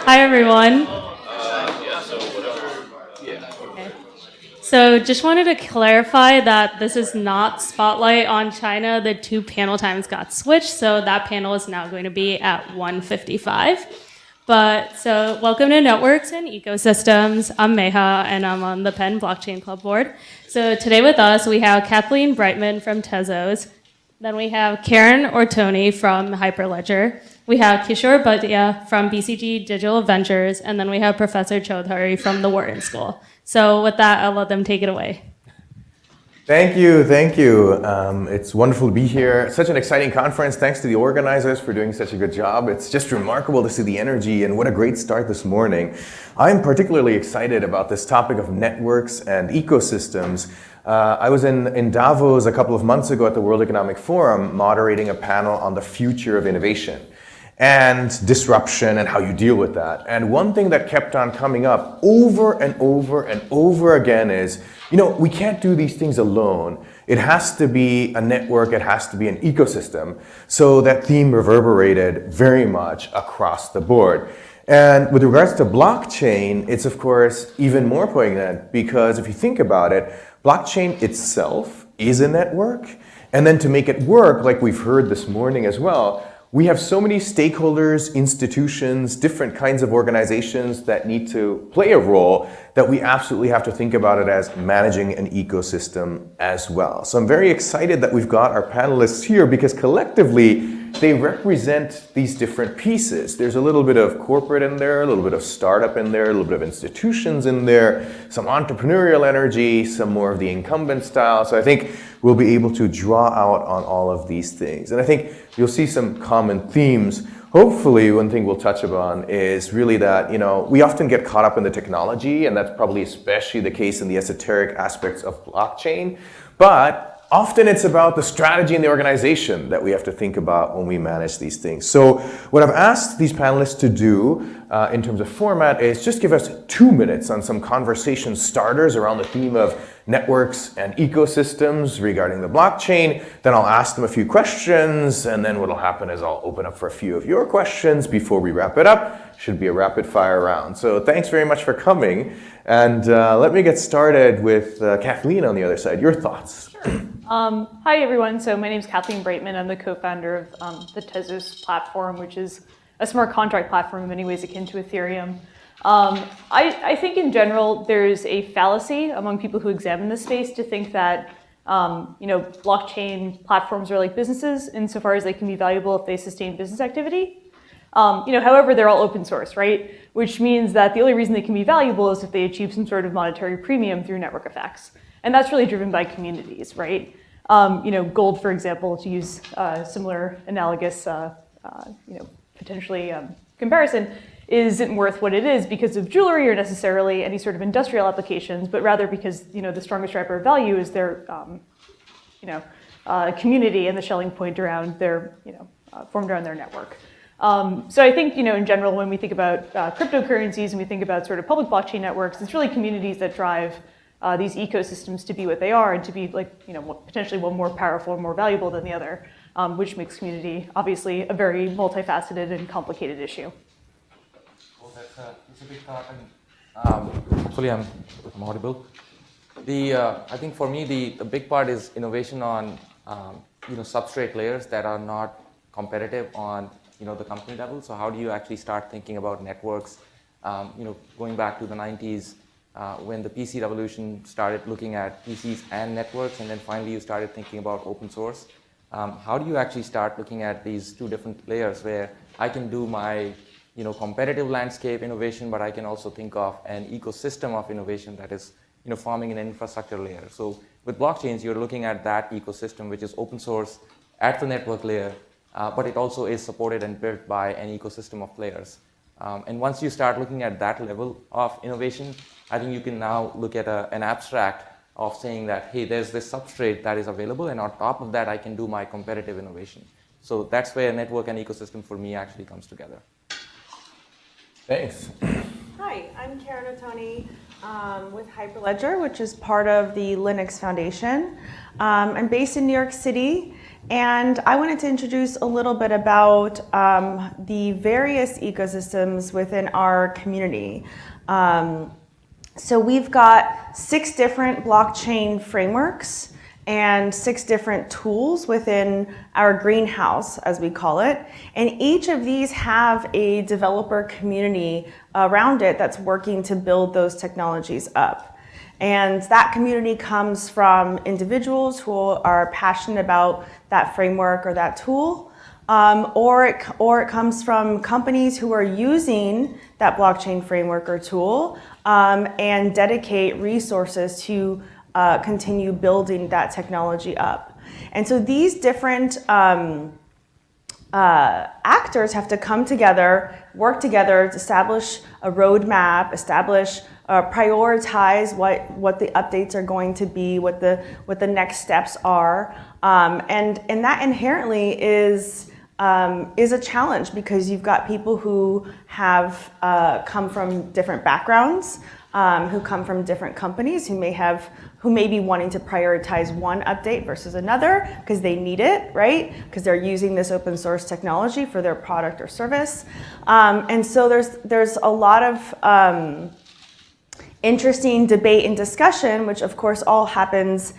Hi, everyone. Okay. So just wanted to clarify that this is not Spotlight on China. The two panel times got switched, so that panel is now going to be at 1:55. So welcome to Networks and Ecosystems. I'm Meha, and I'm on the Penn Blockchain Club board. So today with us, we have Kathleen Breitman from Tezos. Then we have Karen Ottoni from Hyperledger. We have Kishore Bhatia from BCG Digital Ventures, and then we have Professor Chaudhuri from the Wharton School. So with that, I'll let them take it away. Thank you, thank you. It's wonderful to be here. Such an exciting conference. Thanks to the organizers for doing such a good job. It's just remarkable to see the energy, and what a great start this morning. I'm particularly excited about this topic of networks and ecosystems. I was in Davos a couple of months ago at the World Economic Forum moderating a panel on the future of innovation and disruption and how you deal with that. And one thing that kept on coming up over and over and over again is, we can't do these things alone. It has to be a network, it has to be an ecosystem. So that theme reverberated very much across the board. And with regards to blockchain, it's of course even more poignant, because if you think about it, blockchain itself is a network. And then to make it work, like we've heard this morning as well, we have so many stakeholders, institutions, different kinds of organizations that need to play a role that we absolutely have to think about it as managing an ecosystem as well. So I'm very excited that we've got our panelists here, because collectively they represent these different pieces. There's a little bit of corporate in there, a little bit of startup in there, a little bit of institutions in there, some entrepreneurial energy, some more of the incumbent style. So I think we'll be able to draw out on all of these things. And I think you'll see some common themes. Hopefully, one thing we'll touch upon is really that, we often get caught up in the technology, and that's probably especially the case in the esoteric aspects of blockchain. But often it's about the strategy and the organization that we have to think about when we manage these things. So what I've asked these panelists to do in terms of format is just give us 2 minutes on some conversation starters around the theme of networks and ecosystems regarding the blockchain. Then I'll ask them a few questions, and then what'll happen is I'll open up for a few of your questions before we wrap it up. Should be a rapid fire round. So thanks very much for coming. And let me get started with Kathleen on the other side. Your thoughts? Sure. Hi, everyone. So my name is Kathleen Breitman. I'm the co-founder of the Tezos platform, which is a smart contract platform in many ways akin to Ethereum. I think in general, there's a fallacy among people who examine this space to think that blockchain platforms are like businesses insofar as they can be valuable if they sustain business activity. However, they're all open source, right? Which means that the only reason they can be valuable is if they achieve some sort of monetary premium through network effects. And that's really driven by communities, right? Gold, for example, to use similar analogous, potentially comparison, isn't worth what it is because of jewelry or necessarily any sort of industrial applications, but rather because the strongest driver of value is their community and the Schelling point around their formed around their network. So I think in general, when we think about cryptocurrencies and we think about sort of public blockchain networks, it's really communities that drive these ecosystems to be what they are and to be potentially one more powerful, more valuable than the other, which makes community obviously a very multifaceted and complicated issue. Well, that's a big thought, and hopefully I'm audible. I think for me the big part is innovation on substrate layers that are not competitive on the company level. So how do you actually start thinking about networks? Going back to the 90s. When the PC revolution started looking at PCs and networks, and then finally you started thinking about open source. How do you actually start looking at these two different layers where I can do my competitive landscape innovation, but I can also think of an ecosystem of innovation that is forming an infrastructure layer. So with blockchains, you're looking at that ecosystem, which is open source at the network layer, but it also is supported and built by an ecosystem of players. And once you start looking at that level of innovation, I think you can now look at an abstract of saying that, hey, there's this substrate that is available, and on top of that, I can do my competitive innovation. So that's where network and ecosystem for me actually comes together. Thanks. Hi, I'm Karen Ottoni. with Hyperledger, which is part of the Linux Foundation. I'm based in New York City, and I wanted to introduce a little bit about the various ecosystems within our community. So we've got 6 different blockchain frameworks and 6 different tools within our greenhouse, as we call it. And each of these have a developer community around it that's working to build those technologies up. And that community comes from individuals who are passionate about that framework or that tool, or it comes from companies who are using that blockchain framework or tool and dedicate resources to continue building that technology up. And so these different actors have to come together, work together to establish a roadmap, prioritize what the updates are going to be, what the next steps are. And that inherently is a challenge, because you've got people who have come from different backgrounds, who come from different companies, who may be wanting to prioritize one update versus another because they need it, right? Because they're using this open source technology for their product or service. And so there's a lot of interesting debate and discussion, which of course all happens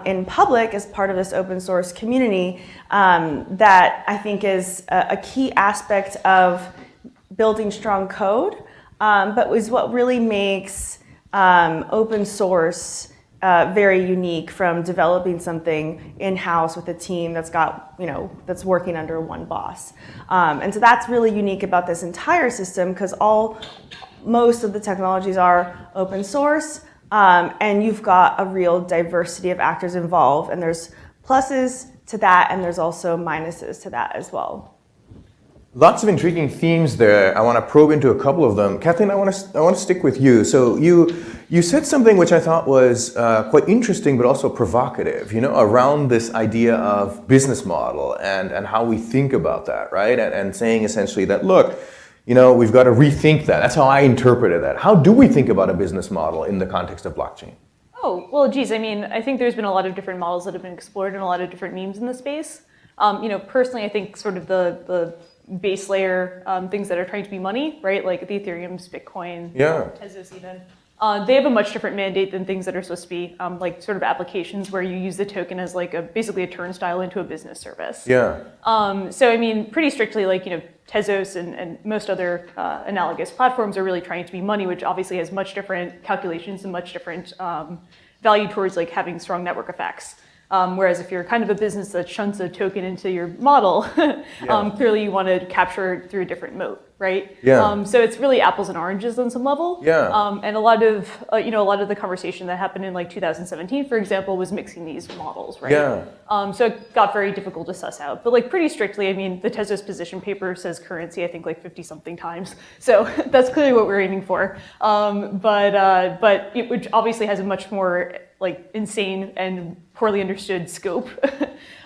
in public as part of this open source community, that I think is a key aspect of building strong code, but is what really makes open source very unique from developing something in-house with a team that's working under one boss. And so that's really unique about this entire system, because most of the technologies are open source, and you've got a real diversity of actors involved, and there's pluses to that, and there's also minuses to that as well. Lots of intriguing themes there. I want to probe into a couple of them. Kathleen, I want to stick with you. So you said something which I thought was quite interesting, but also provocative, around this idea of business model and how we think about that, right? And saying essentially that, look, we've got to rethink that. That's how I interpreted that. How do we think about a business model in the context of blockchain? Oh, well, geez, I think there's been a lot of different models that have been explored and a lot of different memes in the space. Personally, I think sort of the base layer things that are trying to be money, right? Like the Ethereum's, Bitcoin, Tezos even. They have a much different mandate than things that are supposed to be like sort of applications where you use the token as like basically a turnstile into a business service. Yeah. So pretty strictly, like Tezos and most other analogous platforms are really trying to be money, which obviously has much different calculations and much different value towards like having strong network effects. Whereas if you're kind of a business that shunts a token into your model, clearly you want to capture it through a different moat, right? Yeah. So it's really apples and oranges on some level. Yeah. And a lot of the conversation that happened in like 2017, for example, was mixing these models, right? Yeah. So it got very difficult to suss out. But like pretty strictly, the Tezos position paper says currency, I think like 50 something times. So that's clearly what we're aiming for. But it, which obviously has a much more like insane and poorly understood scope.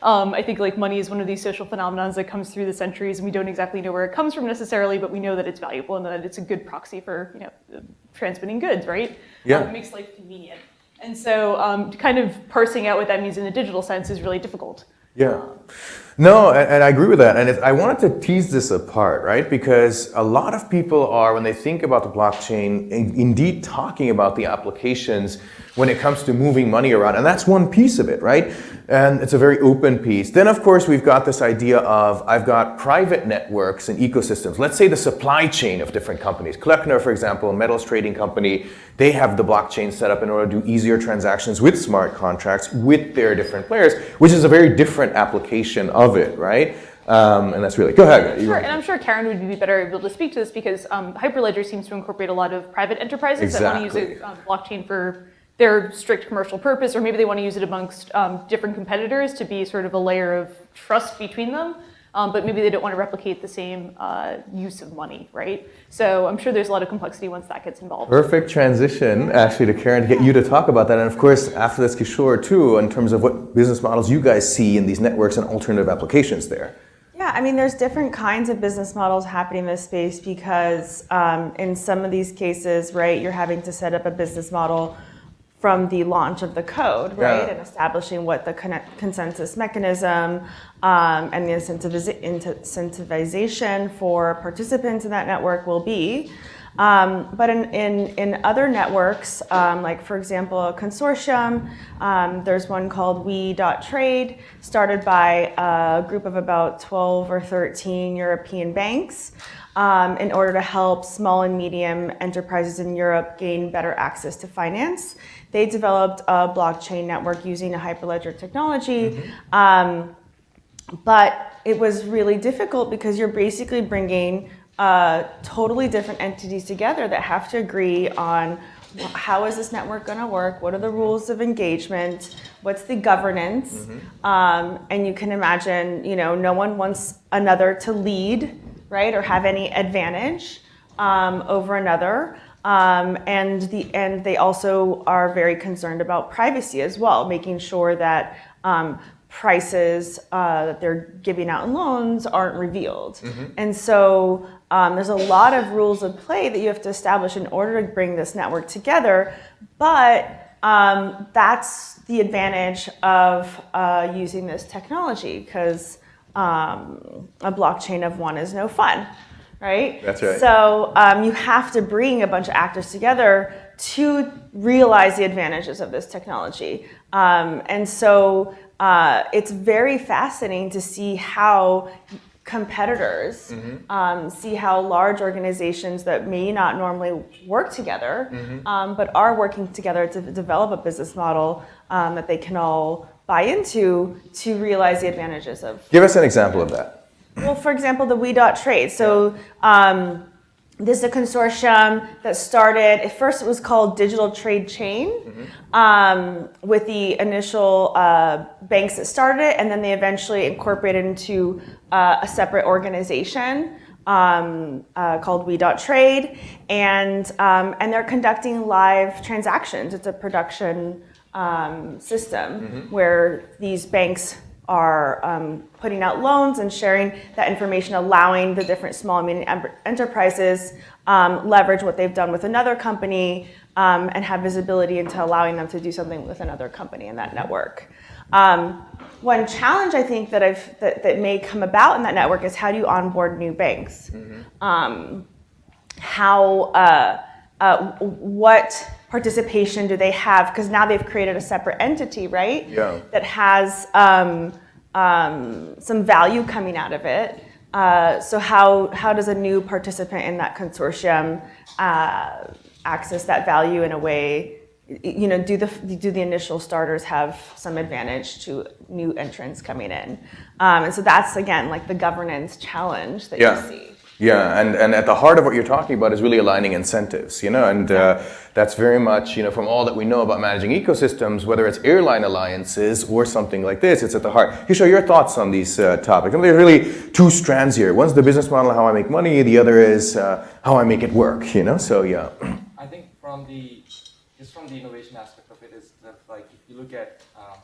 I think like money is one of these social phenomena that comes through the centuries, and we don't exactly know where it comes from necessarily, but we know that it's valuable and that it's a good proxy for transmitting goods, right? Yeah. It makes life convenient. And so kind of parsing out what that means in a digital sense is really difficult. Yeah. No, and I agree with that. And I wanted to tease this apart, right? Because a lot of people are, when they think about the blockchain, indeed talking about the applications when it comes to moving money around. And that's one piece of it, right? And it's a very open piece. Then, of course, we've got this idea of, I've got private networks and ecosystems. Let's say the supply chain of different companies. Kleckner, for example, a metals trading company, they have the blockchain set up in order to do easier transactions with smart contracts with their different players, which is a very different application of it, right? And that's really, go ahead. Sure, and I'm sure Karen would be better able to speak to this because Hyperledger seems to incorporate a lot of private enterprises that want to use a blockchain for their strict commercial purpose, or maybe they want to use it amongst different competitors to be sort of a layer of trust between them, but maybe they don't want to replicate the same use of money, right? So I'm sure there's a lot of complexity once that gets involved. Perfect transition, actually, to Karen, to get you to talk about that. And of course, after this, Kishore, too, in terms of what business models you guys see in these networks and alternative applications there. Yeah, Yeah, I mean, there's different kinds of business models happening in this space because in some of these cases, right, you're having to set up a business model from the launch of the code, right, Yeah. and establishing what the consensus mechanism and the incentivization for participants in that network will be. But in other networks, like for example, a consortium, there's one called we.trade, started by a group of about 12 or 13 European banks in order to help small and medium enterprises in Europe gain better access to finance. They developed a blockchain network using a Hyperledger technology. But it was really difficult because you're basically bringing totally different entities together that have to agree on how is this network going to work, what are the rules of engagement, what's the governance, and you can imagine, no one wants another to lead, right, or have any advantage over another. And they also are very concerned about privacy as well, making sure that prices that they're giving out in loans aren't revealed. And so there's a lot of rules of play that you have to establish in order to bring this network together. But that's the advantage of using this technology, because a blockchain of one is no fun, right? That's right. So you have to bring a bunch of actors together to realize the advantages of this technology. And so it's very fascinating to see how competitors see how large organizations that may not normally work together, but are working together to develop a business model that they can all buy into to realize the advantages of. Give us an example of that. Well, for example, the we.trade. So this is a consortium that started, at first it was called Digital Trade Chain, with the initial banks that started it, and then they eventually incorporated into a separate organization called we.trade, and they're conducting live transactions. It's a production system where these banks are putting out loans and sharing that information, allowing the different small and medium enterprises leverage what they've done with another company and have visibility into allowing them to do something with another company in that network. One challenge I think that may come about in that network is how do you onboard new banks? What participation do they have? Because now they've created a separate entity, right? Yeah. That has some value coming out of it. So how does a new participant in that consortium access that value in a way? Do the initial starters have some advantage to new entrants coming in? And so that's again like the governance challenge that you see. Yeah, and at the heart of what you're talking about is really aligning incentives, and that's very much, from all that we know about managing ecosystems, whether it's airline alliances or something like this, it's at the heart. Kishore, your thoughts on these topics? There's really two strands here. One's the business model, how I make money. The other is how I make it work, so yeah. I think from the innovation aspect of it is that, like, if you look at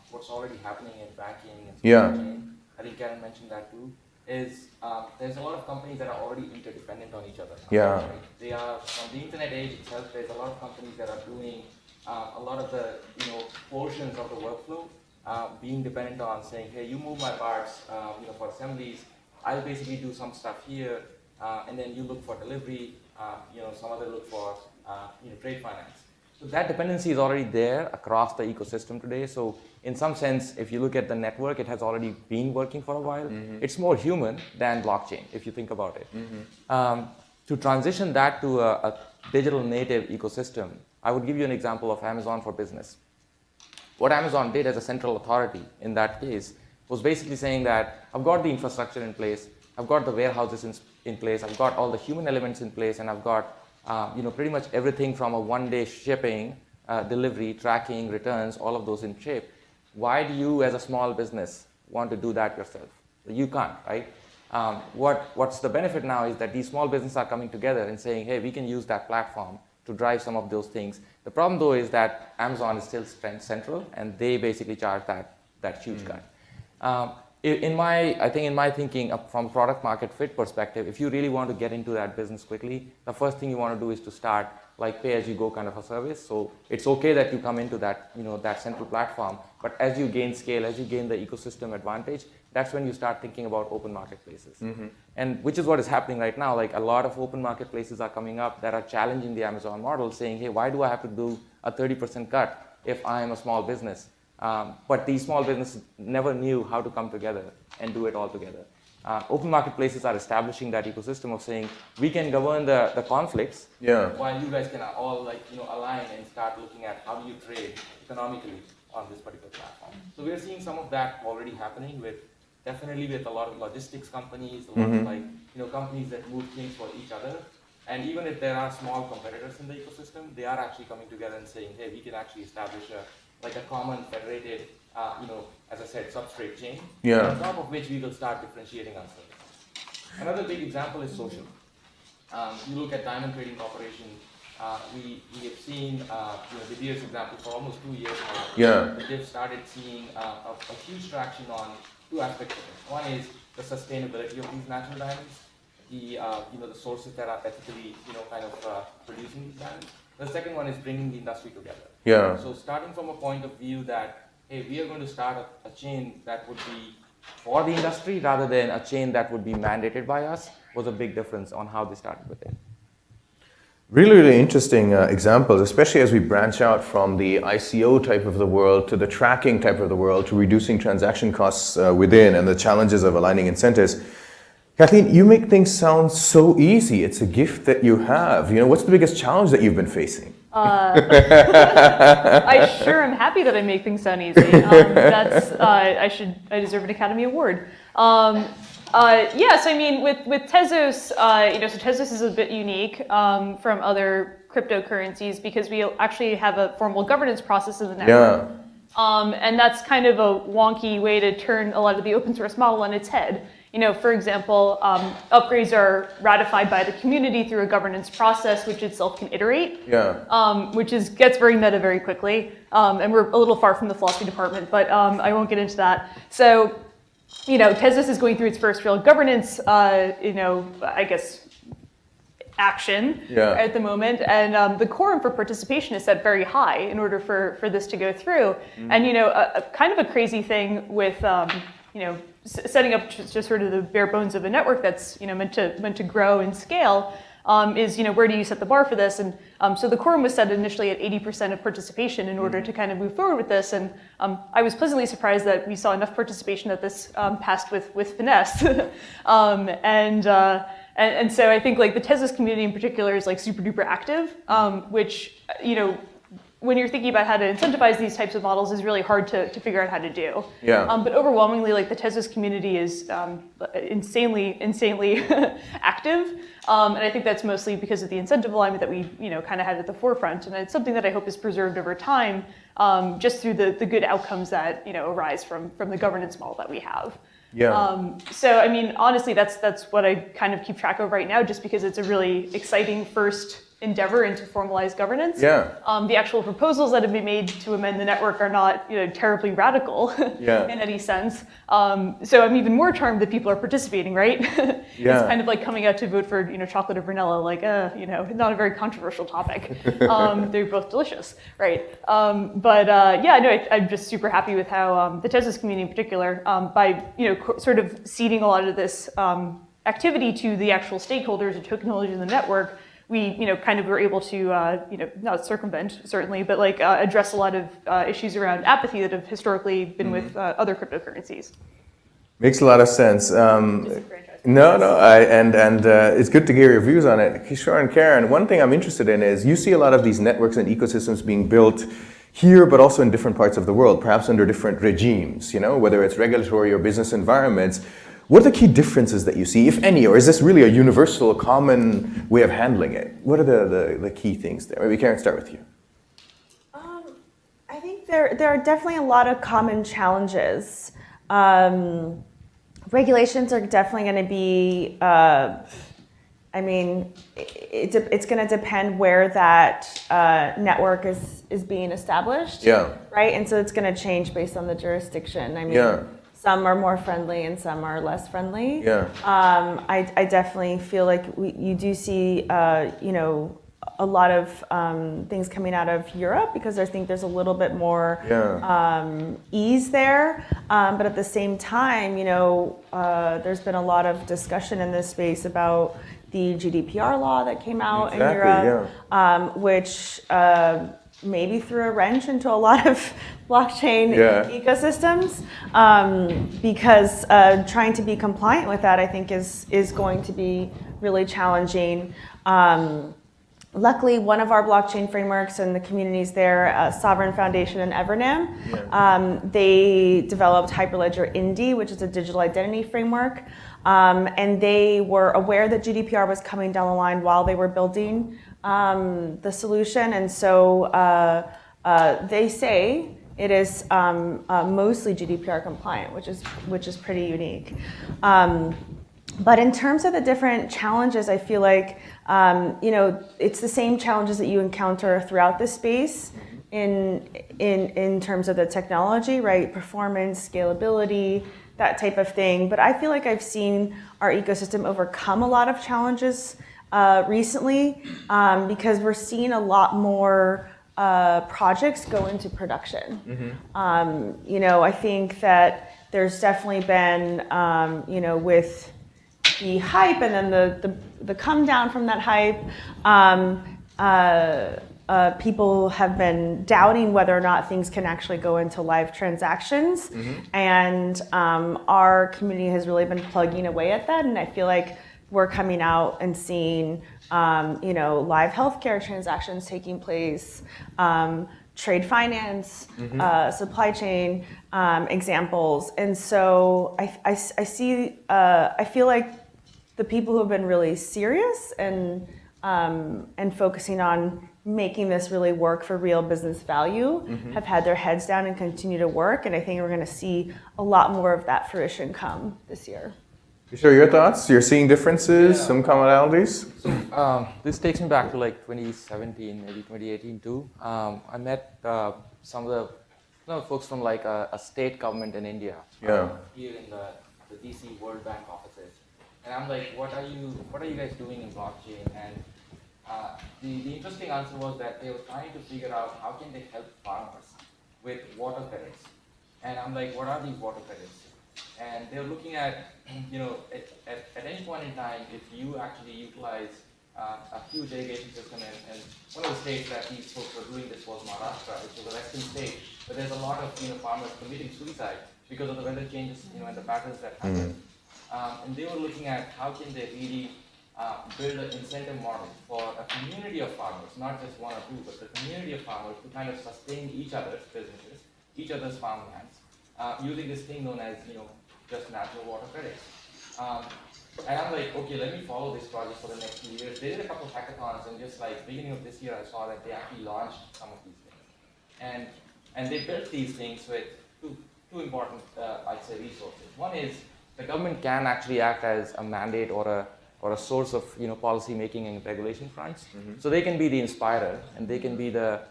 what's already happening in banking and supply chain, I think Karen mentioned that too, is there's a lot of companies that are already interdependent on each other. Yeah. Right? They are, from the internet age itself, there's a lot of companies that are doing a lot of the portions of the workflow being dependent on saying, hey, you move my parts for assemblies, I'll basically do some stuff here, and then you look for delivery, some other look for trade finance. So that dependency is already there across the ecosystem today. So in some sense, if you look at the network, it has already been working for a while. It's more human than blockchain, if you think about it. To transition that to a digital native ecosystem, I would give you an example of Amazon for Business. What Amazon did as a central authority in that case was basically saying that I've got the infrastructure in place, I've got the warehouses in place, I've got all the human elements in place, and I've got pretty much everything from a one-day shipping, delivery, tracking, returns, all of those in shape. Why do you, as a small business, want to do that yourself? You can't, right? What's the benefit now is that these small businesses are coming together and saying, hey, we can use that platform to drive some of those things. The problem, though, is that Amazon is still central, and they basically charge that huge cut. I think in my thinking, from a product market fit perspective, if you really want to get into that business quickly, the first thing you want to do is to start like pay-as-you-go kind of a service. So it's okay that you come into that, that central platform, but as you gain scale, as you gain the ecosystem advantage, that's when you start thinking about open marketplaces. And which is what is happening right now. Like a lot of open marketplaces are coming up that are challenging the Amazon model, saying, hey, why do I have to do a 30% cut if I am a small business? But these small businesses never knew how to come together and do it all together. Open marketplaces are establishing that ecosystem of saying we can govern the conflicts, while you guys can all align and start looking at how do you trade economically on this particular platform. So we're seeing some of that already happening definitely with a lot of logistics companies, a lot of companies that move things for each other. And even if there are small competitors in the ecosystem, they are actually coming together and saying, hey, we can actually establish a common federated, as I said, substrate chain, on top of which we will start differentiating ourselves. Another big example is social. You look at Diamond Trading Corporation, we have seen the Deer's example for almost 2 years now. They've started seeing a huge traction on two aspects of it. One is the sustainability of these natural diamonds, the sources that are ethically producing these diamonds. The second one is bringing the industry together. So starting from a point of view that, hey, we are going to start a chain that would be for the industry rather than a chain that would be mandated by us was a big difference on how they started with it. Really, really interesting examples, especially as we branch out from the ICO type of the world to the tracking type of the world to reducing transaction costs within and the challenges of aligning incentives. Kathleen, you make things sound so easy. It's a gift that you have. What's the biggest challenge that you've been facing? I sure am happy that I make things sound easy. I deserve an Academy Award. So I mean, with Tezos, so Tezos is a bit unique from other cryptocurrencies because we actually have a formal governance process in the network. And that's kind of a wonky way to turn a lot of the open source model on its head. For example, upgrades are ratified by the community through a governance process, which itself can iterate, which gets very meta very quickly. And we're a little far from the philosophy department, but I won't get into that. So, Tezos is going through its first real governance, I guess, action at the moment, and the quorum for participation is set very high in order for this to go through. And a kind of a crazy thing with setting up just sort of the bare bones of a network that's meant to grow and scale is where do you set the bar for this? And so the quorum was set initially at 80% of participation in order to kind of move forward with this. And I was pleasantly surprised that we saw enough participation that this passed with finesse. And so I think like the Tezos community in particular is like super duper active, which when you're thinking about how to incentivize these types of models is really hard to figure out how to do. But overwhelmingly, like the Tezos community is insanely active. And I think that's mostly because of the incentive alignment that we kind of had at the forefront. And it's something that I hope is preserved over time just through the good outcomes that arise from the governance model that we have. So I mean, honestly, that's what I kind of keep track of right now, just because it's a really exciting first endeavor into formalized governance. The actual proposals that have been made to amend the network are not terribly radical in any sense. So I'm even more charmed that people are participating, right? It's kind of like coming out to vote for chocolate or vanilla, like not a very controversial topic. They're both delicious, right? I'm just super happy with how the Tezos community in particular, by sort of ceding a lot of this activity to the actual stakeholders and token holders in the network, we kind of were able to not circumvent certainly, but like address a lot of issues around apathy that have historically been with other cryptocurrencies. Makes a lot of sense. It's good to hear your views on it. Kishore and Karen, one thing I'm interested in is you see a lot of these networks and ecosystems being built here, but also in different parts of the world, perhaps under different regimes, whether it's regulatory or business environments. What are the key differences that you see, if any, or is this really a universal, common way of handling it? What are the key things there? Maybe Karen, start with you. I think there are definitely a lot of common challenges. Regulations are definitely going to be, it's going to depend where that network is being established. Right? And so it's going to change based on the jurisdiction. some are more friendly and some are less friendly. Yeah. I definitely feel like you do see, you know, a lot of things coming out of Europe because I think there's a little bit more ease there. But at the same time, you know, there's been a lot of discussion in this space about the GDPR law that came out in Europe, which maybe threw a wrench into a lot of blockchain ecosystems, because trying to be compliant with that, I think, is going to be really challenging. Luckily, one of our blockchain frameworks and the communities there, Sovereign Foundation and Evernym, they developed Hyperledger Indy, which is a digital identity framework. And they were aware that GDPR was coming down the line while they were building the solution. And so they say it is mostly GDPR compliant, which is pretty unique. But in terms of the different challenges, I feel like, you know, it's the same challenges that you encounter throughout the space in terms of the technology, right? Performance, scalability, that type of thing. But I feel like I've seen our ecosystem overcome a lot of challenges recently, because we're seeing a lot more projects go into production. You know, I think that there's definitely been, you know, with the hype and then the come down from that hype, people have been doubting whether or not things can actually go into live transactions. And our community has really been plugging away at that. And I feel like we're coming out and seeing, you know, live healthcare transactions taking place, trade finance, supply chain examples. And so I see, I feel like the people who have been really serious and focusing on making this really work for real business value have had their heads down and continue to work. And I think we're going to see a lot more of that fruition come this year. Kishore, your thoughts? You're seeing differences, some commonalities? So this takes me back to like 2017, maybe 2018 too. I met some of the folks from like a state government in India. Here in the DC World Bank offices. And I'm like, what are you guys doing in blockchain? And the interesting answer was that they were trying to figure out how can they help farmers with water credits. And I'm like, what are these water credits? And they're looking at, you know, at any point in time, if you actually utilize a huge irrigation system, and one of the states that these folks were doing this was Maharashtra, which was a western state, but there's a lot of, you know, farmers committing suicide because of the weather changes, you know, and the patterns that happen. And they were looking at how can they really build an incentive model for a community of farmers, not just one or two, but the community of farmers to kind of sustain each other's businesses, each other's farmlands, using this thing known as, you know, just natural water credits. And I'm like, okay, let me follow this project for the next few years. They did a couple of hackathons, and just like beginning of this year, I saw that they actually launched some of these things. And they built these things with two important, I'd say, resources. One is the government can actually act as a mandate or a source of, you know, policy making and regulation fronts. So they can be the inspirer, and they can be the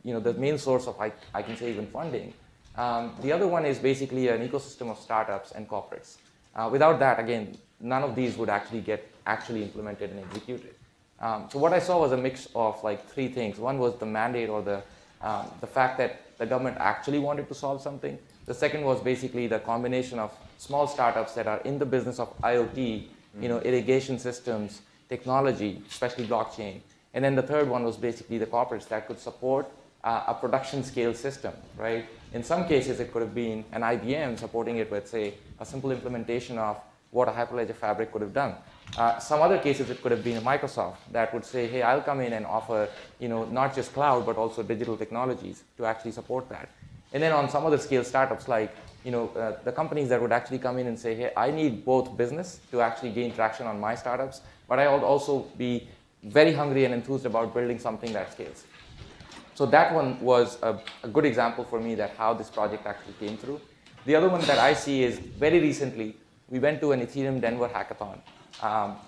you know, the main source of, I can say, even funding. The other one is basically an ecosystem of startups and corporates. Without that, again, none of these would actually get implemented and executed. So what I saw was a mix of like three things. One was the mandate, or the fact that the government actually wanted to solve something. The second was basically the combination of small startups that are in the business of IoT, you know, irrigation systems, technology, especially blockchain. And then the third one was basically the corporates that could support a production scale system, right? In some cases, it could have been an IBM supporting it with, say, a simple implementation of what a Hyperledger fabric could have done. Some other cases, it could have been a Microsoft that would say, hey, I'll come in and offer, you know, not just cloud, but also digital technologies to actually support that. And then on some other scale startups, like, you know, the companies that would actually come in and say, hey, I need both business to actually gain traction on my startups, but I would also be very hungry and enthused about building something that scales. So that one was a good example for me that how this project actually came through. The other one that I see is very recently, we went to an Ethereum Denver hackathon.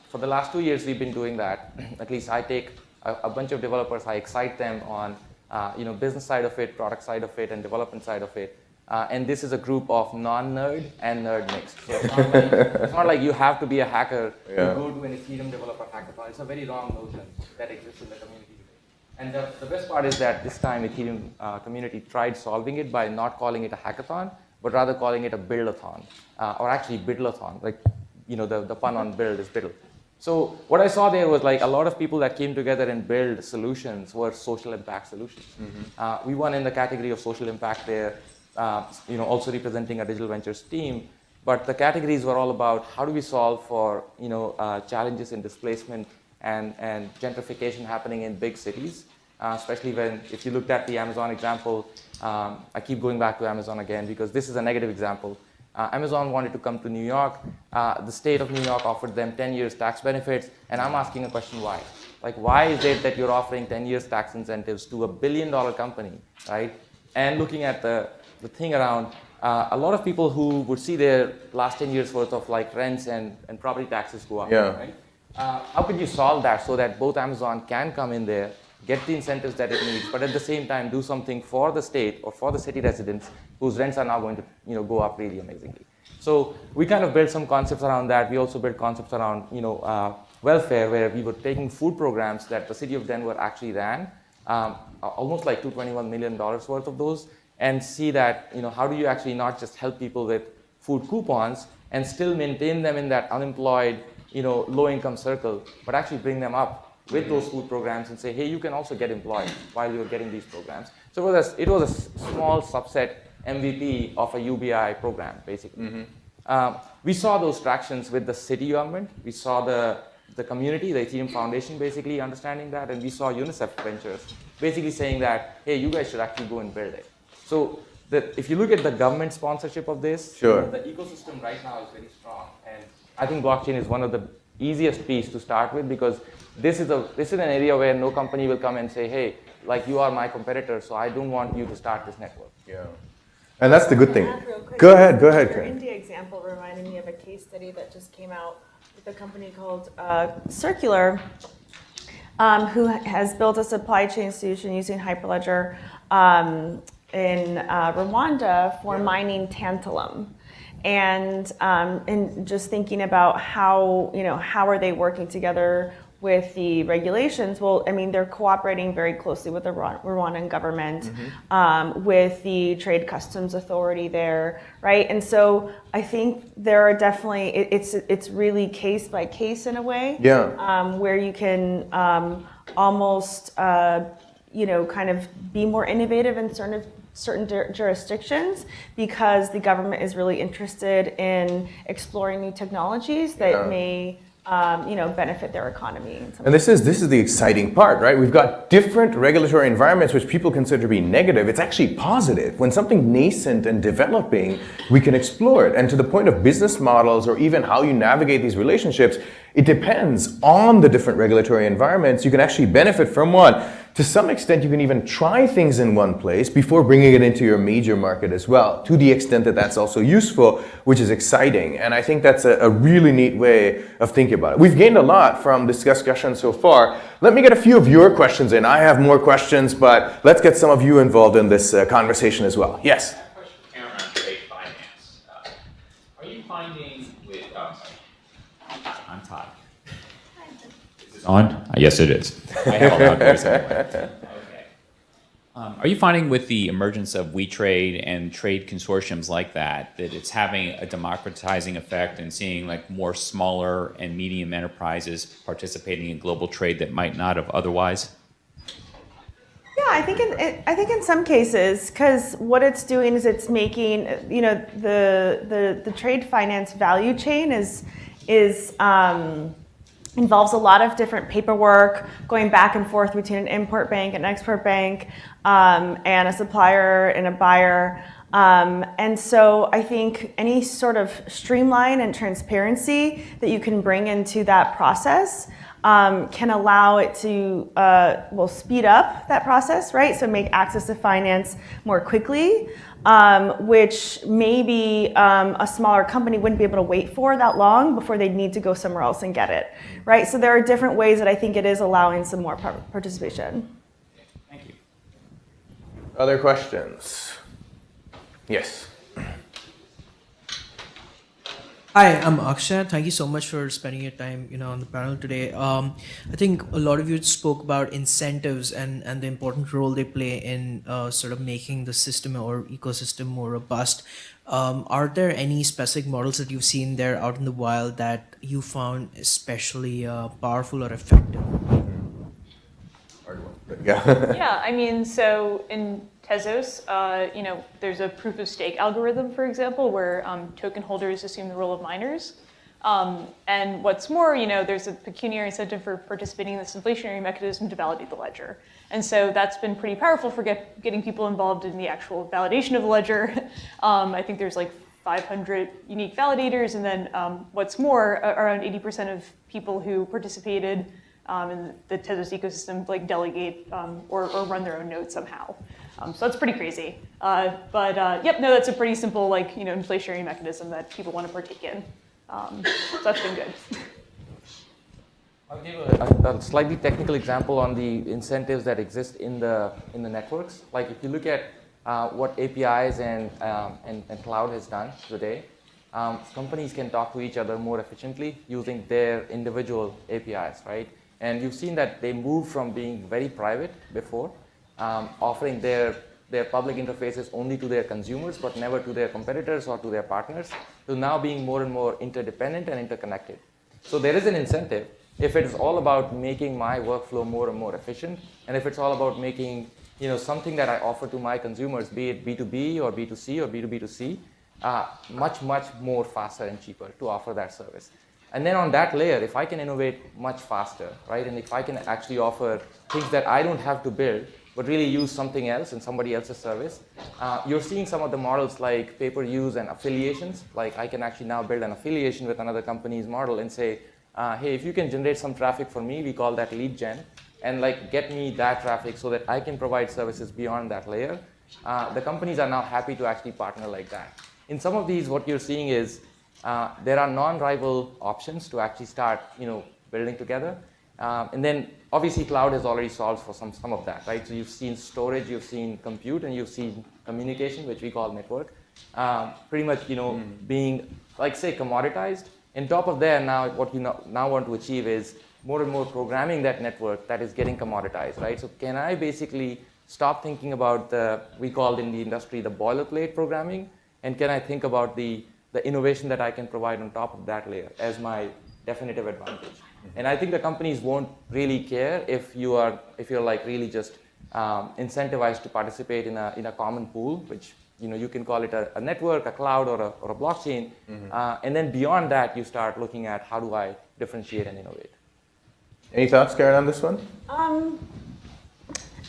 For the last 2 years, we've been doing that. At least I take a bunch of developers, I excite them on you know, business side of it, product side of it, and development side of it. And this is a group of non-nerd and nerd mixed. So it's not like you have to be a hacker to go to an Ethereum developer hackathon. It's a very wrong notion that exists in the community today. And the best part is that this time Ethereum community tried solving it by not calling it a hackathon, but rather calling it a build-a-thon, or actually bidle-a-thon. Like, the pun on build is biddle. So what I saw there was like a lot of people that came together and build solutions were social impact solutions. We won in the category of social impact there, also representing a digital ventures team. But the categories were all about how do we solve for challenges in displacement and gentrification happening in big cities, especially if you looked at the Amazon example. I keep going back to Amazon again because this is a negative example. Amazon wanted to come to New York. The state of New York offered them 10 years tax benefits, and I'm asking a question, why? Like, why is it that you're offering 10 years tax incentives to $1 billion company, right? And looking at the thing around, a lot of people who would see their last 10 years worth of like rents and property taxes go up, right? How could you solve that so that both Amazon can come in there, get the incentives that it needs, but at the same time do something for the state or for the city residents whose rents are now going to go up really amazingly. So we kind of built some concepts around that. We also built concepts around welfare, where we were taking food programs that the city of Denver actually ran, almost like $221 million worth of those, and see that how do you actually not just help people with food coupons and still maintain them in that unemployed low-income circle, but actually bring them up with those food programs and say, hey, you can also get employed while you're getting these programs. So it was a small subset MVP of a UBI program, basically. We saw those tractions with the city government. We saw the community, the Ethereum Foundation, basically understanding that, and we saw UNICEF Ventures basically saying that, hey, you guys should actually go and build it. So if you look at the government sponsorship of this, the ecosystem right now is very strong. And I think blockchain is one of the easiest piece to start with, because this is an area where no company will come and say, hey, like, you are my competitor, so I don't want you to start this network. Yeah. And that's the good thing. Quick, Go ahead. Your India example reminded me of a case study that just came out with a company called Circular, who has built a supply chain solution using Hyperledger in Rwanda for mining tantalum. And just thinking about how are they working together with the regulations? Well, I mean, they're cooperating very closely with the Rwandan government, with the Trade Customs Authority there, right? And so I think there are definitely, it's really case by case in a way, where you can almost, kind of be more innovative in certain jurisdictions, because the government is really interested in exploring new technologies that may benefit their economy. And this is the exciting part, right? We've got different regulatory environments which people consider to be negative. It's actually positive. When something nascent and developing, we can explore it. And to the point of business models, or even how you navigate these relationships, it depends on the different regulatory environments. You can actually benefit from one. To some extent, you can even try things in one place before bringing it into your major market as well, to the extent that that's also useful, which is exciting. And I think that's a really neat way of thinking about it. We've gained a lot from this discussion so far. Let me get a few of your questions in. I have more questions, but let's get some of you involved in this conversation as well. Yes? Question around trade finance. Are you finding with... I'm Todd. Is this on? Yes, it is. I have a loud voice anyway. Okay. Are you finding with the emergence of WeTrade and trade consortiums like that it's having a democratizing effect and seeing like more smaller and medium enterprises participating in global trade that might not have otherwise? Yeah, I think in some cases, because what it's doing is it's making the trade finance value chain involves a lot of different paperwork going back and forth between an import bank, an export bank, and a supplier and a buyer. And so I think any sort of streamline and transparency that you can bring into that process can allow it to speed up that process, right? So make access to finance more quickly, which maybe a smaller company wouldn't be able to wait for that long before they'd need to go somewhere else and get it, right? So there are different ways that I think it is allowing some more participation. Thank you. Other questions? Yes. Hi, I'm Akshay. Thank you so much for spending your time, on the panel today. I think a lot of you spoke about incentives and the important role they play in sort of making the system or ecosystem more robust. Are there any specific models that you've seen there out in the wild that you found especially powerful or effective? Yeah. Yeah, I mean, so in Tezos, there's a proof of stake algorithm, for example, where token holders assume the role of miners. And what's more, there's a pecuniary incentive for participating in this inflationary mechanism to validate the ledger. And so that's been pretty powerful for getting people involved in the actual validation of the ledger. I think there's like 500 unique validators, and then what's more, around 80% of people who participated in the Tezos ecosystem like delegate or run their own nodes somehow. So that's pretty crazy. That's a pretty simple inflationary mechanism that people want to partake in. So that's been good. I'll give a slightly technical example on the incentives that exist in the networks. Like if you look at what APIs and cloud has done today, companies can talk to each other more efficiently using their individual APIs, right? And you've seen that they moved from being very private before, offering their public interfaces only to their consumers, but never to their competitors or to their partners, to now being more and more interdependent and interconnected. So there is an incentive if it's all about making my workflow more and more efficient, and if it's all about making something that I offer to my consumers, be it B2B or B2C or B2B2C, much, much more faster and cheaper to offer that service. And then on that layer, if I can innovate much faster, right, and if I can actually offer things that I don't have to build, but really use something else in somebody else's service, you're seeing some of the models like pay-per-use and affiliations. Like I can actually now build an affiliation with another company's model and say, hey, if you can generate some traffic for me, we call that lead gen, and get me that traffic so that I can provide services beyond that layer. The companies are now happy to actually partner like that. In some of these, what you're seeing is there are non-rival options to actually start, building together. And then obviously cloud has already solved for some of that, right? So you've seen storage, you've seen compute, and you've seen communication, which we call network, pretty much, being say commoditized. On top of that, now what you now want to achieve is more and more programming that network that is getting commoditized, right? So can I basically stop thinking about we call in the industry the boilerplate programming, and can I think about the innovation that I can provide on top of that layer as my definitive advantage? And I think the companies won't really care if you're really just incentivized to participate in a common pool, which you can call it a network, a cloud, or a blockchain. And then beyond that, you start looking at how do I differentiate and innovate. Any thoughts, Karen, on this one?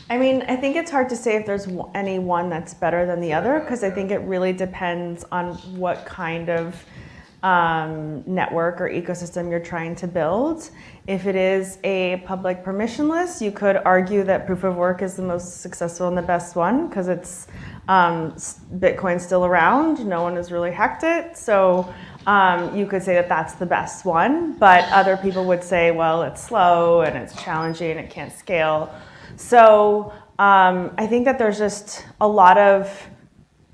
I mean, I think it's hard to say if there's any one that's better than the other, because I think it really depends on what kind of network or ecosystem you're trying to build. If it is a public permissionless, you could argue that proof of work is the most successful and the best one, because it's Bitcoin's still around. No one has really hacked it. So you could say that that's the best one. But other people would say, well, it's slow and it's challenging and it can't scale. So I think that there's just a lot of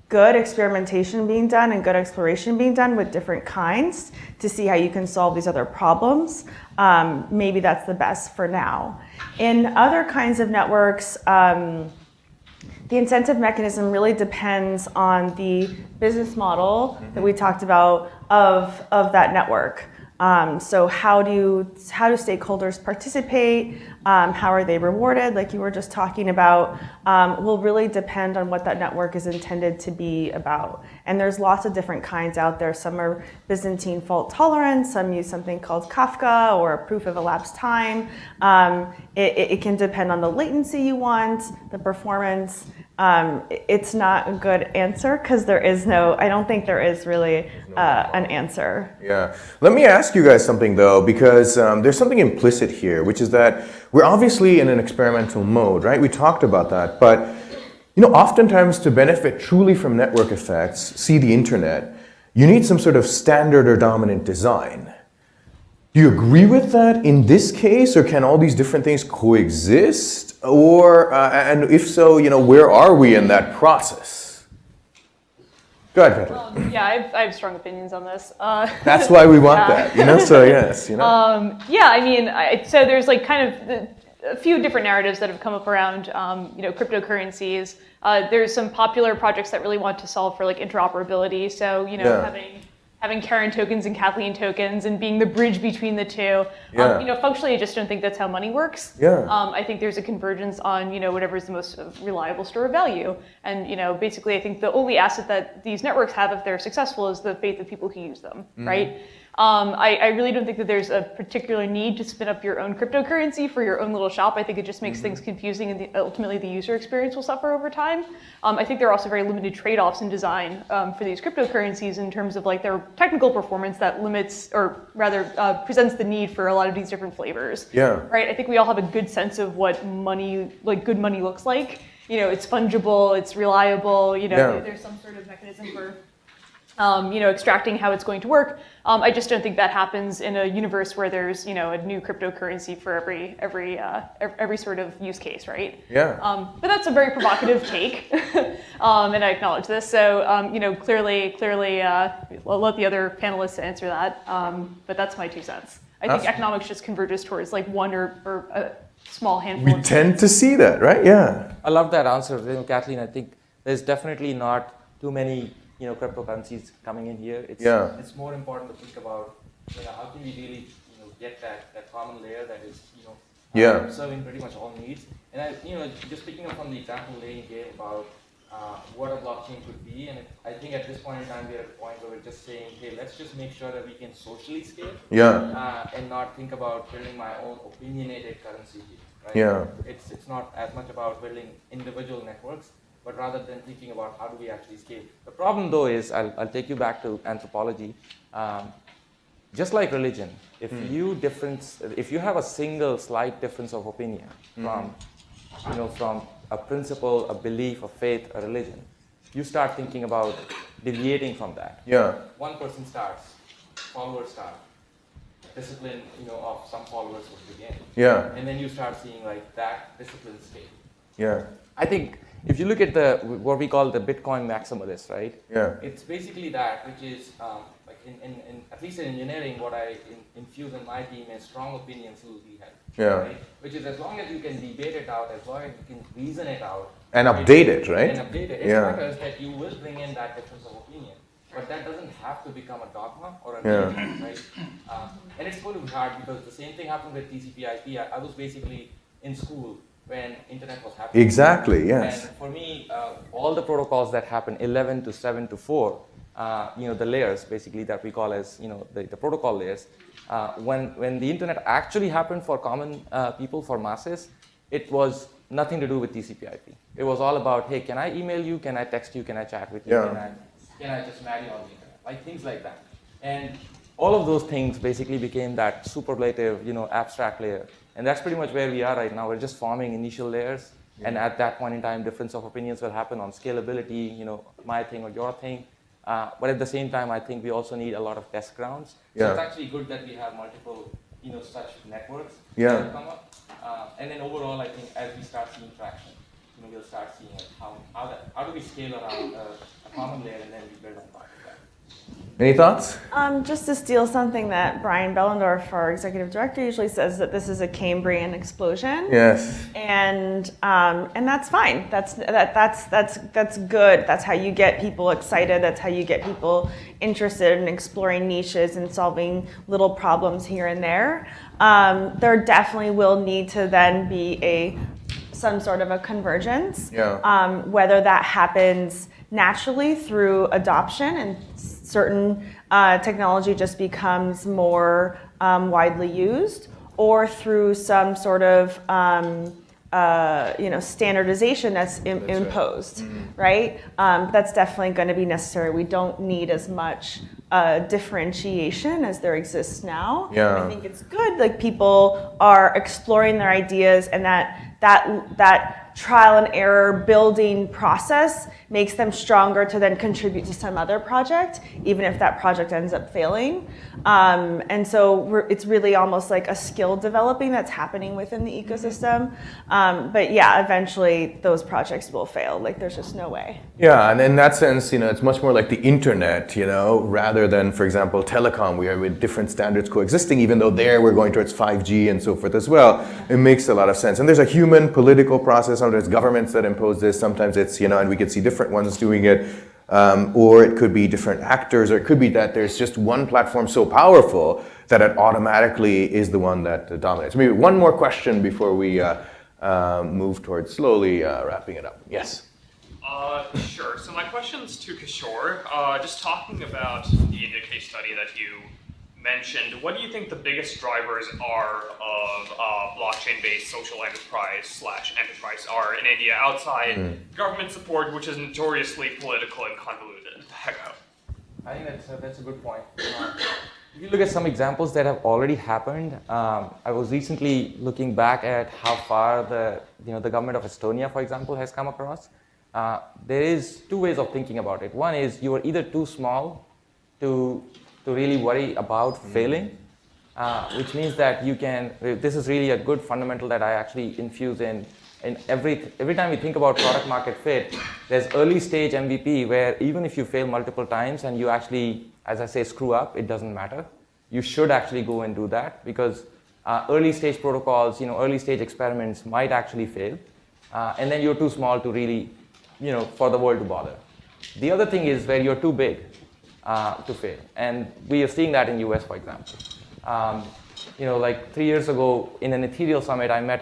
good experimentation being done and good exploration being done with different kinds to see how you can solve these other problems. Maybe that's the best for now. In other kinds of networks, the incentive mechanism really depends on the business model that we talked about of that network. So how do stakeholders participate? How are they rewarded? Like you were just talking about, will really depend on what that network is intended to be about. And there's lots of different kinds out there. Some are Byzantine fault tolerance. Some use something called Kafka or a proof of elapsed time. It can depend on the latency you want, the performance. It's not a good answer because I don't think there is really an answer. Yeah. Let me ask you guys something though, because there's something implicit here, which is that we're obviously in an experimental mode, right? We talked about that, but oftentimes to benefit truly from network effects, see the internet, you need some sort of standard or dominant design. Do you agree with that in this case, or can all these different things coexist? Or, and if so, where are we in that process? Go ahead, Kathleen. Yeah, I have strong opinions on this. That's why we want that, So yes, Yeah, I mean, so there's like kind of a few different narratives that have come up around, cryptocurrencies. There's some popular projects that really want to solve for like interoperability. So having Karen tokens and Kathleen tokens and being the bridge between the two. Functionally, I just don't think that's how money works. I think there's a convergence on, whatever is the most reliable store of value. And, basically, I think the only asset that these networks have, if they're successful, is the faith of people who use them, right? I really don't think that there's a particular need to spin up your own cryptocurrency for your own little shop. I think it just makes things confusing, and ultimately the user experience will suffer over time. I think there are also very limited trade-offs in design for these cryptocurrencies in terms of like their technical performance that limits, or rather presents the need for a lot of these different flavors. Right? I think we all have a good sense of what money, like good money, looks like. It's fungible, it's reliable. There's some sort of mechanism for extracting how it's going to work. I just don't think that happens in a universe where there's, a new cryptocurrency for every sort of use case, right? But that's a very provocative take, and I acknowledge this. So, clearly, I'll let the other panelists answer that. But that's my 2 cents. I think economics just converges towards like one or a small handful. We tend to see that, right? Yeah. I love that answer, Kathleen. I think there's definitely not too many cryptocurrencies coming in here. It's more important to think about how can we really get that common layer that is serving pretty much all needs. And just picking up on the example Lane gave about what a blockchain could be, and I think at this point in time we're at a point where we're just saying, hey, let's just make sure that we can socially scale, and not think about building my own opinionated currency here, right? It's not as much about building individual networks, but rather than thinking about how do we actually scale. The problem though is, I'll take you back to anthropology. Just like religion, if you have a single slight difference of opinion from a principle, a belief, a faith, a religion, you start thinking about deviating from that. One person starts, followers start, discipline of some followers will begin. And then you start seeing like that discipline scale. I think if you look at what we call the Bitcoin maximalist, right? It's basically that, which is like in at least in engineering, what I infuse in my team is strong opinions will be help. Right? Which is as long as you can debate it out, as long as you can reason it out, and update it, right? And update it. It matters that you will bring in that difference of opinion, but that doesn't have to become a dogma or a religion, right? And it's going to be hard because the same thing happened with TCP/IP. I was basically in school when internet was happening. Exactly, yes. And for me, all the protocols that happen 11 to 7 to 4, the layers basically that we call as the protocol layers. When the internet actually happened for common people, for masses, it was nothing to do with TCP/IP. It was all about, hey, can I email you? Can I text you? Can I chat with you? Can I just marry on the internet? Like things like that. And all of those things basically became that superlative, abstract layer. And that's pretty much where we are right now. We're just forming initial layers. And at that point in time, difference of opinions will happen on scalability, my thing or your thing. But at the same time, I think we also need a lot of test grounds. So it's actually good that we have multiple, such networks that come up. And then overall, I think as we start seeing traction, we'll start seeing like how do we scale around a common layer and then we build on top of that. Any thoughts? Just to steal something that Brian Bellendorf, our executive director, usually says, that this is a Cambrian explosion. Yes. And that's fine. That's good. That's how you get people excited. That's how you get people interested in exploring niches and solving little problems here and there. There definitely will need to then be some sort of a convergence. Whether that happens naturally through adoption and certain technology just becomes more widely used, or through some sort of standardization that's imposed, right? That's definitely going to be necessary. We don't need as much differentiation as there exists now. I think it's good, like people are exploring their ideas, and that that trial and error building process makes them stronger to then contribute to some other project, even if that project ends up failing. And so it's really almost like a skill developing that's happening within the ecosystem. But yeah, eventually those projects will fail. Like there's just no way. Yeah, and in that sense, it's much more like the internet, rather than, for example, telecom. We are with different standards coexisting, even though there we're going towards 5G and so forth as well. It makes a lot of sense. And there's a human political process. Sometimes it's governments that impose this. Sometimes it's, and we could see different ones doing it. Or it could be different actors, or it could be that there's just one platform so powerful that it automatically is the one that dominates. Maybe one more question before we move towards slowly wrapping it up. Yes? Sure. So my question's to Kishore. Just talking about the India case study that you mentioned, what do you think the biggest drivers are of blockchain-based social enterprise/enterprise are in India outside government support, which is notoriously political and convoluted? Heck out. I think that's a good point. If you look at some examples that have already happened, I was recently looking back at how far the government of Estonia, for example, has come across. There is two ways of thinking about it. One is you are either too small to really worry about failing, which means that you can, this is really a good fundamental that I actually infuse in every time we think about product market fit, there's early stage MVP where even if you fail multiple times and you actually, as I say, screw up, it doesn't matter. You should actually go and do that because early stage protocols, early stage experiments might actually fail. And then you're too small to really, for the world to bother. The other thing is where you're too big to fail. And we are seeing that in US, for example. Like 3 years ago in an Ethereum summit, I met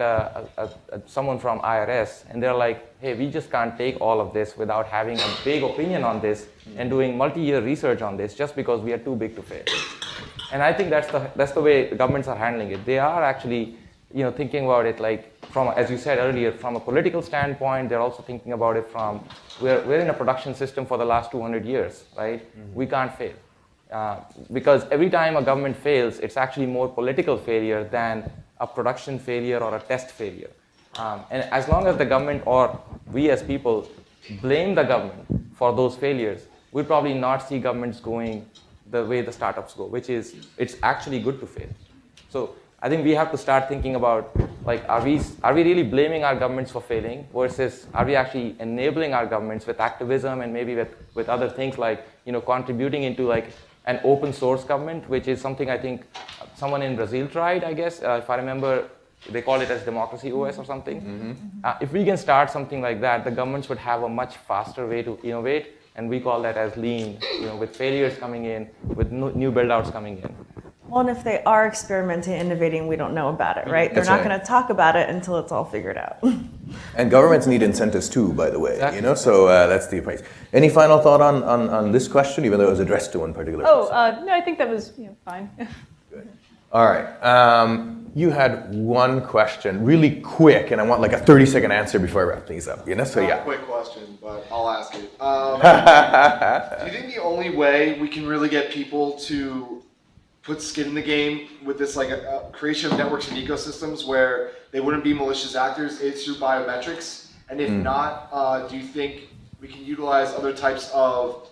someone from IRS, and they're like, hey, we just can't take all of this without having a big opinion on this and doing multi-year research on this just because we are too big to fail. And I think that's the way governments are handling it. They are actually, thinking about it like from, as you said earlier, from a political standpoint. They're also thinking about it from, we're in a production system for the last 200 years, right? We can't fail. Because every time a government fails, it's actually more political failure than a production failure or a test failure. And as long as the government or we as people blame the government for those failures, we'll probably not see governments going the way the startups go, which is it's actually good to fail. So I think we have to start thinking about, like, are we really blaming our governments for failing versus are we actually enabling our governments with activism and maybe with other things like, contributing into like an open source government, which is something I think someone in Brazil tried, I guess, if I remember, they call it as Democracy OS or something. If we can start something like that, the governments would have a much faster way to innovate, and we call that as lean, with failures coming in, with new build-outs coming in. Well, and if they are experimenting, innovating, we don't know about it, right? They're That's not right. going to talk about it until it's all figured out. And governments need incentives too, by the way. Exactly. So that's the advice. Any final thought on this question, even though it was addressed to one particular person? No, I think that was fine. Good. All right. You had one question, really quick, and I want like a 30-second answer before I wrap things up. So yeah. Quick question, but I'll ask it. Do you think the only way we can really get people to put skin in the game with this like a creation of networks and ecosystems where they wouldn't be malicious actors is through biometrics? And if not, do you think we can utilize other types of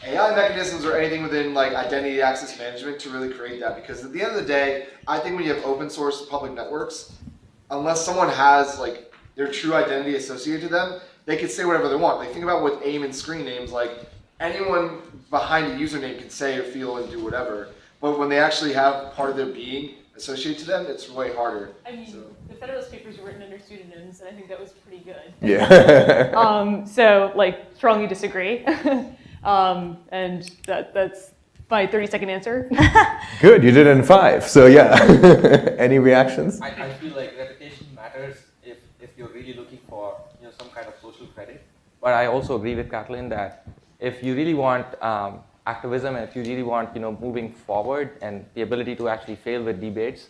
AI mechanisms or anything within like identity access management to really create that? Because at the end of the day, I think when you have open source public networks, unless someone has like their true identity associated to them, they can say whatever they want. Like think about with AIM and screen names, like anyone behind a username can say or feel and do whatever. But when they actually have part of their being associated to them, it's way harder. I mean, the Federalist Papers were written under pseudonyms, and I think that was pretty good. Yeah. So, like, strongly disagree. And that's my 30-second answer. Good. You did it in 5. So yeah. Any reactions? I feel like reputation matters if you're really looking for some kind of social credit. But I also agree with Kathleen that if you really want activism and if you really want moving forward and the ability to actually fail with debates,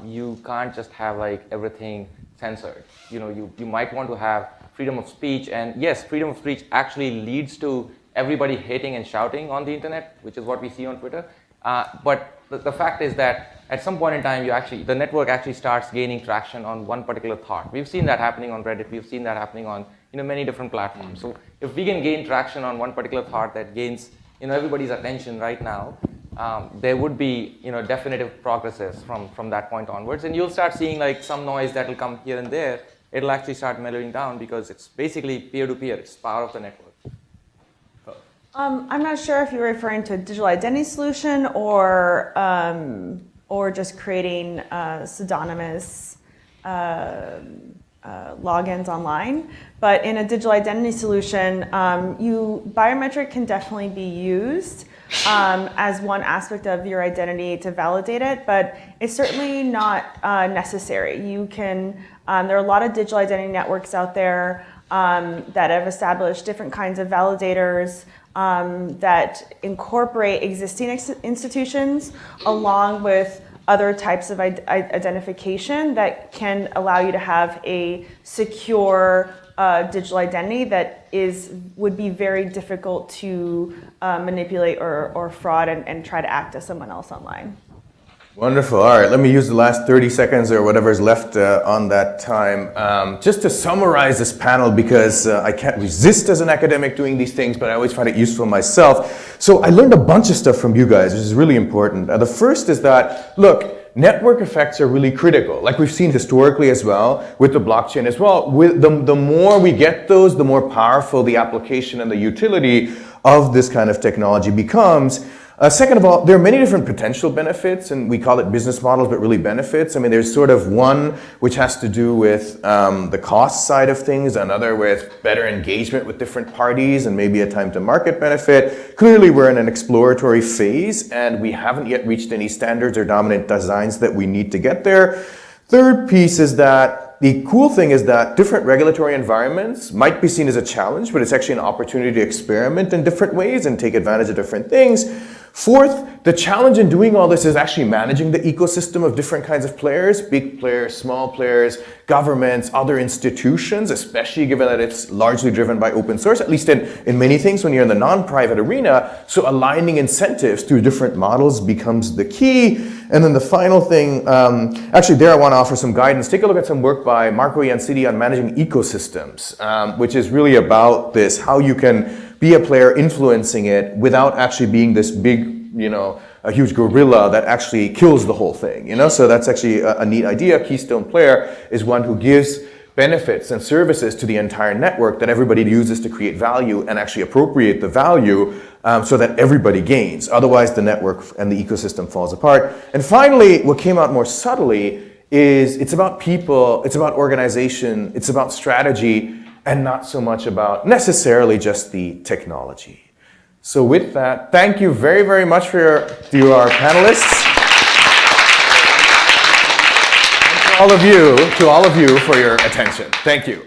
you can't just have like everything censored. You might want to have freedom of speech, and yes, freedom of speech actually leads to everybody hating and shouting on the internet, which is what we see on Twitter. But the fact is that at some point in time, the network actually starts gaining traction on one particular thought. We've seen that happening on Reddit. We've seen that happening on many different platforms. So if we can gain traction on one particular thought that gains everybody's attention right now, there would be definitive progresses from that point onwards, and you'll start seeing like some noise that will come here and there. It'll actually start mellowing down because it's basically peer-to-peer. It's power of the network. I'm not sure if you're referring to a digital identity solution or just creating pseudonymous logins online. But in a digital identity solution, biometric can definitely be used as one aspect of your identity to validate it, but it's certainly not necessary. There are a lot of digital identity networks out there that have established different kinds of validators that incorporate existing institutions along with other types of identification that can allow you to have a secure digital identity that would be very difficult to manipulate or fraud and try to act as someone else online. Wonderful. All right, let me use the last 30 seconds or whatever is left on that time just to summarize this panel, because I can't resist as an academic doing these things, but I always find it useful myself. So I learned a bunch of stuff from you guys, which is really important. The first is that, look, network effects are really critical, like we've seen historically as well, with the blockchain as well. The more we get those, the more powerful the application and the utility of this kind of technology becomes. Second of all, there are many different potential benefits, and we call it business models, but really benefits. I mean, there's sort of one which has to do with the cost side of things, another with better engagement with different parties, and maybe a time to market benefit. Clearly, we're in an exploratory phase, and we haven't yet reached any standards or dominant designs that we need to get there. Third piece is that the cool thing is that different regulatory environments might be seen as a challenge, but it's actually an opportunity to experiment in different ways and take advantage of different things. Fourth, the challenge in doing all this is actually managing the ecosystem of different kinds of players, big players, small players, governments, other institutions, especially given that it's largely driven by open source, at least in many things when you're in the non-private arena. So aligning incentives through different models becomes the key. And then the final thing, actually there I want to offer some guidance. Take a look at some work by Marco Iansiti on managing ecosystems, which is really about this, how you can be a player influencing it without actually being this big, a huge gorilla that actually kills the whole thing, So that's actually a neat idea. A keystone player is one who gives benefits and services to the entire network that everybody uses to create value and actually appropriate the value so that everybody gains. Otherwise, the network and the ecosystem falls apart. And finally, what came out more subtly is it's about people, it's about organization, it's about strategy, and not so much about necessarily just the technology. So with that, thank you very, very much to our panelists. And to all of you for your attention. Thank you.